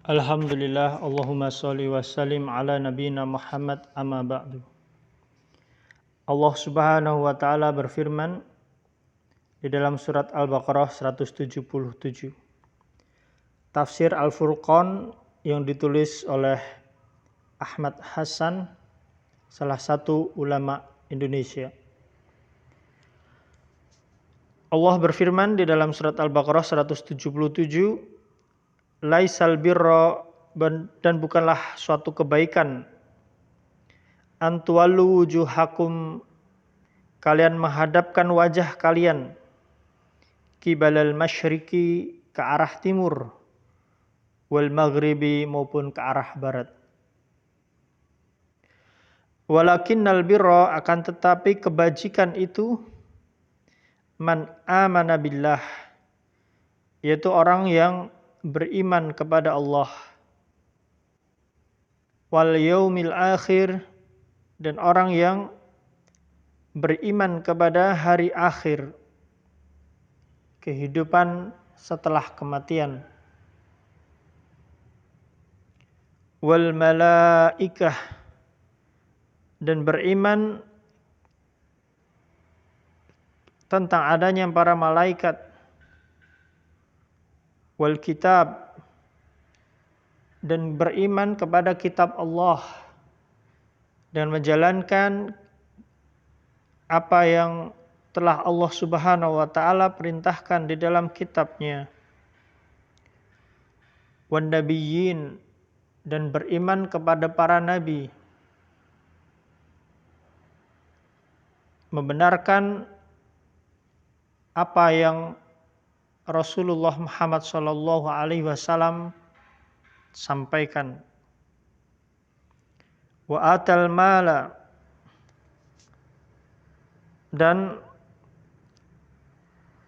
Alhamdulillah, Allahumma sholli wa sallim ala nabiyina Muhammad amma ba'du. Allah Subhanahu wa taala berfirman di dalam surat Al-Baqarah 177. Tafsir Al-Furqan yang ditulis oleh Ahmad Hasan, salah satu ulama Indonesia. Allah berfirman di dalam surat Al-Baqarah 177, laisal birra, dan bukanlah suatu kebaikan, antuwallu wujuhakum, kalian menghadapkan wajah kalian, kibalal masyriqi, ke arah timur, wal maghribi, maupun ke arah barat. Walakinnal birra, akan tetapi kebajikan itu, man amana billah, yaitu orang yang beriman kepada Allah, wal yaumil akhir, dan orang yang beriman kepada hari akhir, kehidupan setelah kematian, wal malaikah, dan beriman tentang adanya para malaikat, wal kitab, dan beriman kepada kitab Allah dan menjalankan apa yang telah Allah Subhanahu wa taala perintahkan di dalam kitabnya, wan nabiyyin, dan beriman kepada para nabi, membenarkan apa yang Rasulullah Muhammad SAW sampaikan. Wa atal mala, dan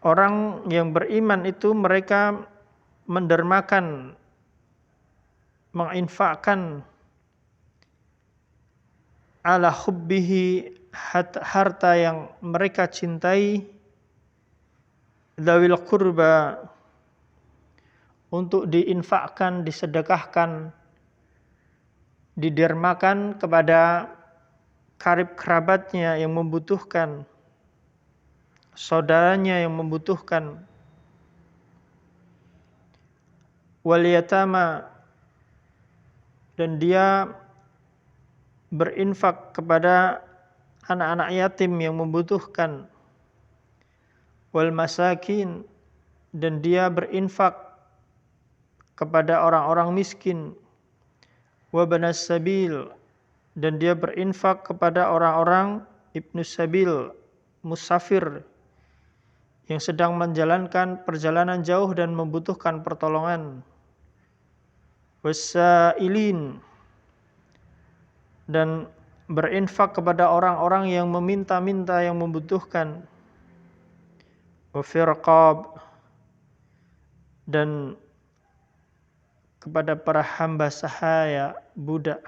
orang yang beriman itu mereka mendermakan, menginfakkan ala hubbihi, harta yang mereka cintai, dzawil qurba, untuk diinfakkan, disedekahkan, didermakan kepada karib kerabatnya yang membutuhkan, saudaranya yang membutuhkan, wal yatama, dan dia berinfak kepada anak-anak yatim yang membutuhkan, wal masakin, dan dia berinfak kepada orang-orang miskin, wa banas sabil, dan dia berinfak kepada orang-orang ibnu sabil, musafir, yang sedang menjalankan perjalanan jauh dan membutuhkan pertolongan, wasailin, dan berinfak kepada orang-orang yang meminta-minta, yang membutuhkan, wafirqab, dan kepada para hamba sahaya, budak,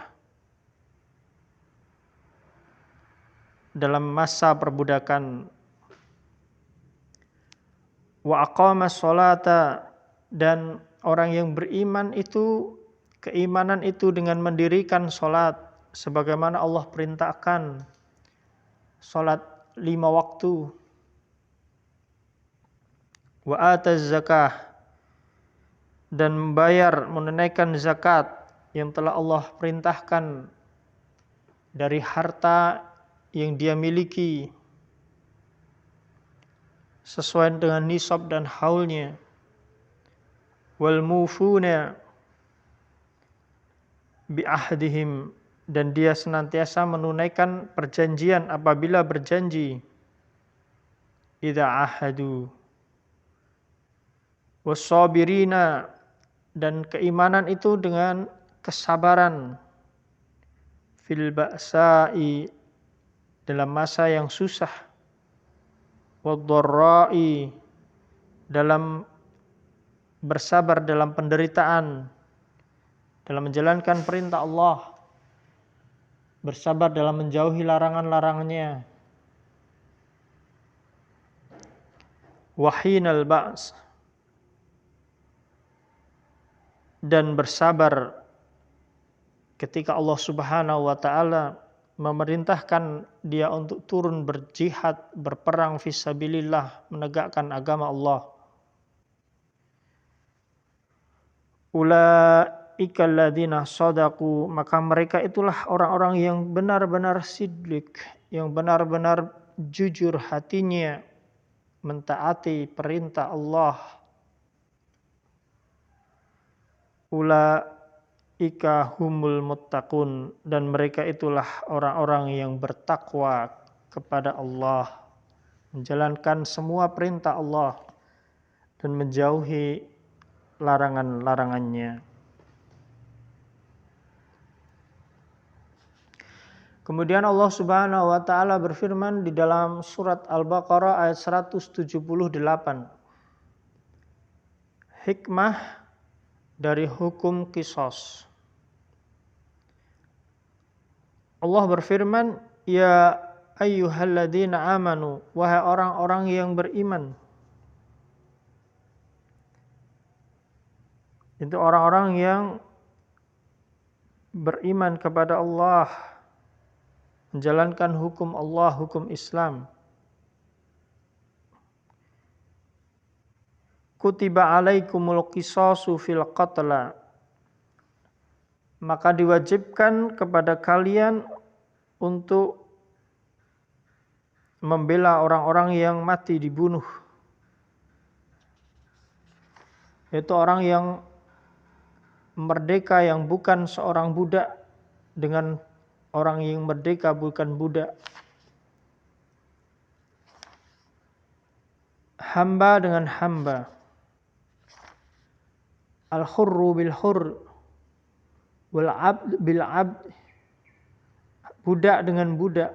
dalam masa perbudakan. Wa aqama sholata, dan orang yang beriman itu, keimanan itu dengan mendirikan sholat sebagaimana Allah perintahkan, sholat 5 waktu. Wa ataz zakah, dan membayar, menunaikan zakat yang telah Allah perintahkan dari harta yang dia miliki sesuai dengan nisab dan haulnya. Wal mufuna bi ahdihim, dan dia senantiasa menunaikan perjanjian apabila berjanji, idza ahadu. Wasabirina, dan keimanan itu dengan kesabaran, fil ba'sa'i, dalam masa yang susah, wadh-dharra'i, dalam bersabar dalam penderitaan, dalam menjalankan perintah Allah, bersabar dalam menjauhi larangan-larangannya, wahinal ba's, dan bersabar ketika Allah Subhanahu wa taala memerintahkan dia untuk turun berjihad, berperang fisabilillah, menegakkan agama Allah. Ulaika alladzina shadaqu, maka mereka itulah orang-orang yang benar-benar siddiq, yang benar-benar jujur hatinya mentaati perintah Allah. Ulaika humul muttaqun, dan mereka itulah orang-orang yang bertakwa kepada Allah, menjalankan semua perintah Allah dan menjauhi larangan-larangannya. Kemudian Allah Subhanahu wa taala berfirman di dalam surat Al-Baqarah ayat 178. Hikmah dari hukum qisas. Allah berfirman, ya ayyuhalladzina amanu, wahai orang-orang yang beriman. Itu orang-orang yang beriman kepada Allah, menjalankan hukum Allah, hukum Islam. Kutiba alaikumul qisasu fil qatla, maka diwajibkan kepada kalian untuk membela orang-orang yang mati dibunuh. Itu orang yang merdeka yang bukan seorang budak dengan orang yang merdeka bukan budak. Hamba dengan hamba. Al-hurru bil-hurr, wal-abd bil-abd, budak dengan budak,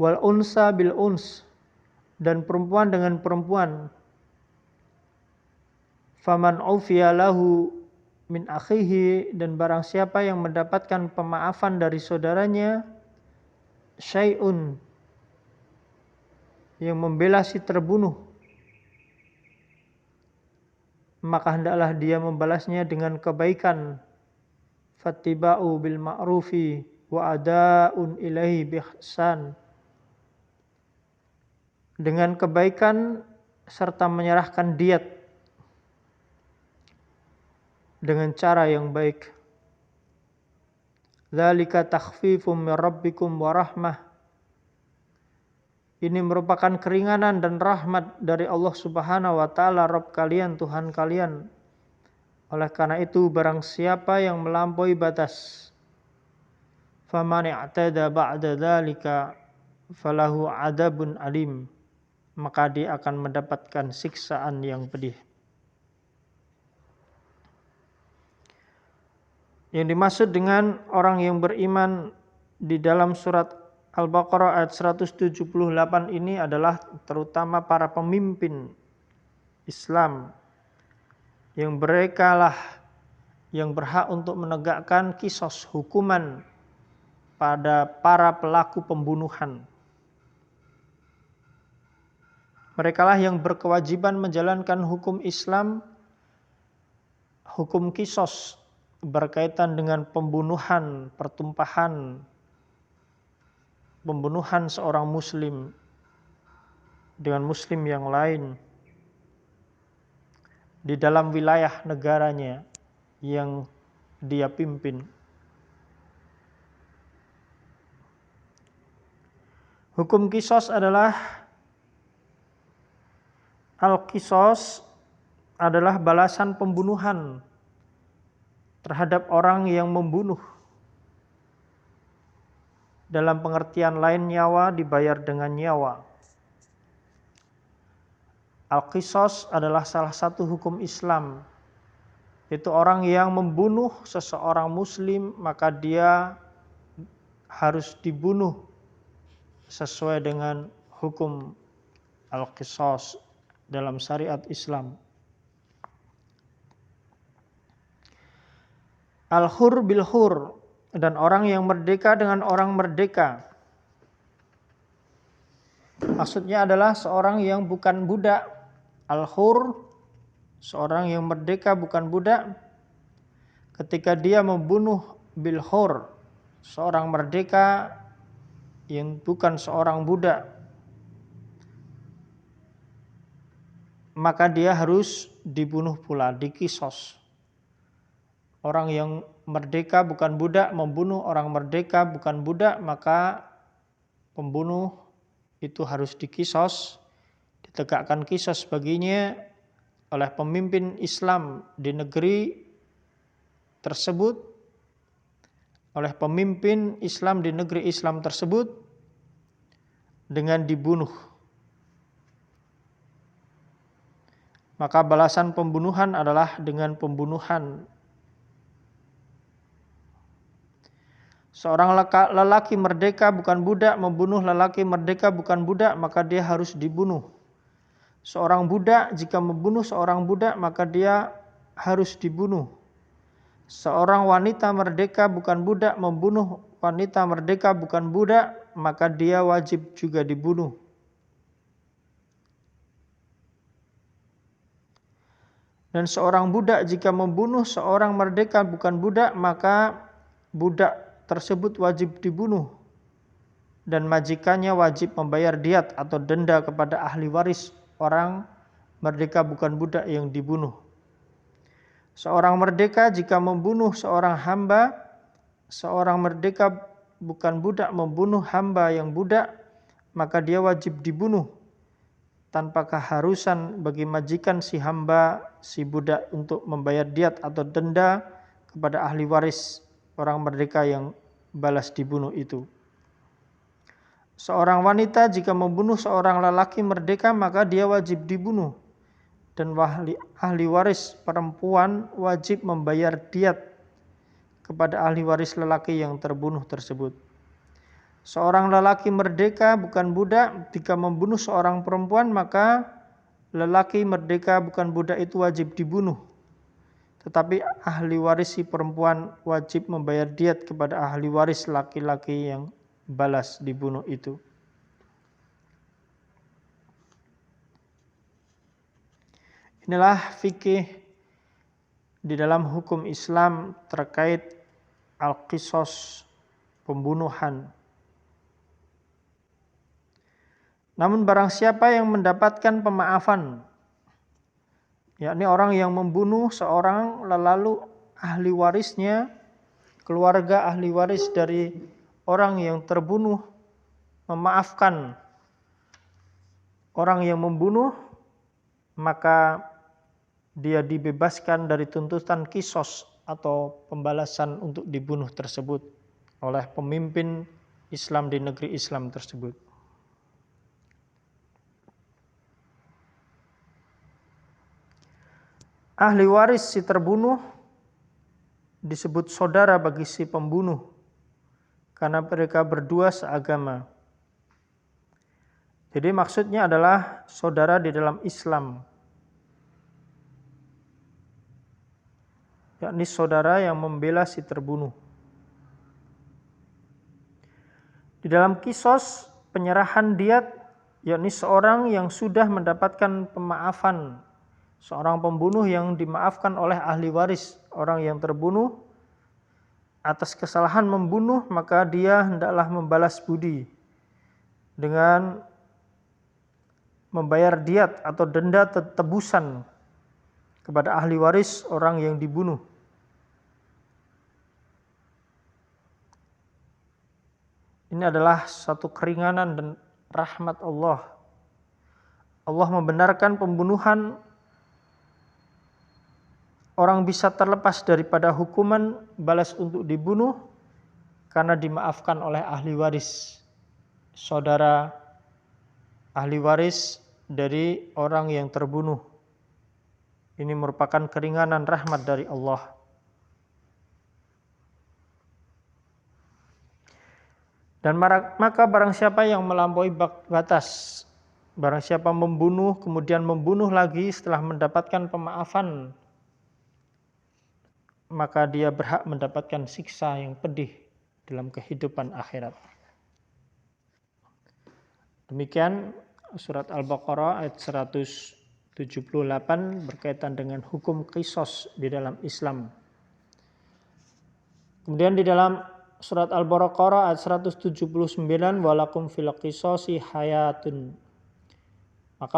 wal-unsa bil-uns, dan perempuan dengan perempuan. Faman ufiya lahu min akhihi, dan barang siapa yang mendapatkan pemaafan dari saudaranya, syai'un, yang membela si terbunuh, maka hendaklah dia membalasnya dengan kebaikan. Fattiba'u bil ma'rufi wa ada'un ilaihi bi ihsan, dengan kebaikan serta menyerahkan diat dengan cara yang baik. Dzalika takhfifum min rabbikum wa rahmah, ini merupakan keringanan dan rahmat dari Allah Subhanahu wa taala, Rabb kalian, Tuhan kalian. Oleh karena itu barang siapa yang melampaui batas, faman i'tada ba'da dzalika falahu adzabun alim, maka dia akan mendapatkan siksaan yang pedih. Yang dimaksud dengan orang yang beriman di dalam surat Al-Baqarah ayat 178 ini adalah terutama para pemimpin Islam, yang mereka lah yang berhak untuk menegakkan qisas, hukuman pada para pelaku pembunuhan. Mereka lah yang berkewajiban menjalankan hukum Islam, hukum qisas berkaitan dengan pembunuhan, pertumpahan, pembunuhan seorang muslim dengan muslim yang lain di dalam wilayah negaranya yang dia pimpin. Hukum qisas adalah al-qisas adalah balasan pembunuhan terhadap orang yang membunuh. Dalam pengertian lain, nyawa dibayar dengan nyawa. Al-qisas adalah salah satu hukum Islam. Itu orang yang membunuh seseorang muslim, maka dia harus dibunuh sesuai dengan hukum al-qisas dalam syariat Islam. Al-hur bil-hur, dan orang yang merdeka dengan orang merdeka. Maksudnya adalah seorang yang bukan budak. Al-hur, seorang yang merdeka bukan budak, ketika dia membunuh bil hur, seorang merdeka yang bukan seorang budak, maka dia harus dibunuh pula, dikisos. Orang yang merdeka bukan budak membunuh orang merdeka bukan budak, maka pembunuh itu harus dikisos, ditegakkan kisos baginya oleh pemimpin Islam di negeri tersebut, oleh pemimpin Islam di negeri Islam tersebut dengan dibunuh. Maka balasan pembunuhan adalah dengan pembunuhan. Seorang lelaki merdeka bukan budak membunuh lelaki merdeka bukan budak, maka dia harus dibunuh. Seorang budak jika membunuh seorang budak, maka dia harus dibunuh. Seorang wanita merdeka bukan budak membunuh wanita merdeka bukan budak, maka dia wajib juga dibunuh. Dan seorang budak jika membunuh seorang merdeka bukan budak, maka budak tersebut wajib dibunuh. Dan majikannya wajib membayar diat atau denda kepada ahli waris orang merdeka bukan budak yang dibunuh. Seorang merdeka jika membunuh seorang hamba, seorang merdeka bukan budak membunuh hamba yang budak, maka dia wajib dibunuh tanpa keharusan bagi majikan si hamba, si budak untuk membayar diat atau denda kepada ahli waris orang merdeka yang balas dibunuh itu. Seorang wanita jika membunuh seorang lelaki merdeka, maka dia wajib dibunuh. Dan ahli waris perempuan wajib membayar diat kepada ahli waris lelaki yang terbunuh tersebut. Seorang lelaki merdeka bukan budak jika membunuh seorang perempuan, maka lelaki merdeka bukan budak itu wajib dibunuh. Tetapi ahli waris si perempuan wajib membayar diat kepada ahli waris laki-laki yang balas dibunuh itu. Inilah fikih di dalam hukum Islam terkait al-qisas, pembunuhan. Namun barang siapa yang mendapatkan pemaafan, yakni orang yang membunuh seorang lalu ahli warisnya, keluarga ahli waris dari orang yang terbunuh memaafkan orang yang membunuh, maka dia dibebaskan dari tuntutan kisos atau pembalasan untuk dibunuh tersebut oleh pemimpin Islam di negeri Islam tersebut. Ahli waris si terbunuh disebut saudara bagi si pembunuh karena mereka berdua seagama. Jadi maksudnya adalah saudara di dalam Islam, yakni saudara yang membela si terbunuh. Di dalam kisos penyerahan diat, yakni seorang yang sudah mendapatkan pemaafan, seorang pembunuh yang dimaafkan oleh ahli waris orang yang terbunuh atas kesalahan membunuh, maka dia hendaklah membalas budi dengan membayar diat atau denda tebusan kepada ahli waris orang yang dibunuh. Ini adalah satu keringanan dan rahmat Allah. Allah membenarkan pembunuhan. Orang bisa terlepas daripada hukuman balas untuk dibunuh karena dimaafkan oleh ahli waris, saudara ahli waris dari orang yang terbunuh. Ini merupakan keringanan rahmat dari Allah. Dan maka barang siapa yang melampaui batas, barang siapa membunuh kemudian membunuh lagi setelah mendapatkan pemaafan, maka dia berhak mendapatkan siksa yang pedih dalam kehidupan akhirat. Demikian surat Al-Baqarah ayat 172. 78 berkaitan dengan hukum qisas di dalam Islam. Kemudian di dalam surat Al-Baqarah ayat 179, walakum fil qisasi hayatun. Maka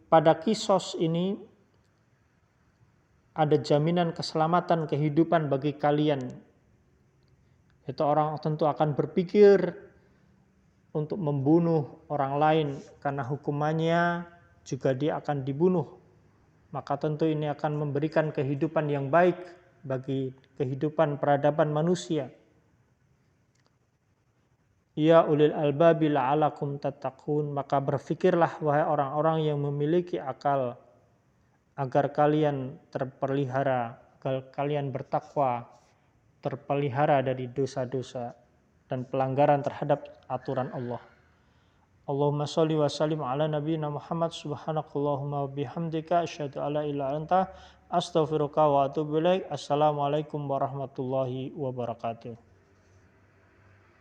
pada kisos ini ada jaminan keselamatan kehidupan bagi kalian. Itu orang tentu akan berpikir untuk membunuh orang lain karena hukumannya juga dia akan dibunuh. Maka tentu ini akan memberikan kehidupan yang baik bagi kehidupan peradaban manusia. Ya ulil albabi la'alakum tattaqun, maka berfikirlah wahai orang-orang yang memiliki akal agar kalian terpelihara, agar kalian bertakwa, terpelihara dari dosa-dosa dan pelanggaran terhadap aturan Allah. Allahumma sholli wa sallim ala nabiyyina Muhammad, subhanakallahumma wa bihamdika asyhadu alla ilaha illa anta astaghfiruka wa atubu ilaik. Assalamualaikum warahmatullahi wabarakatuh.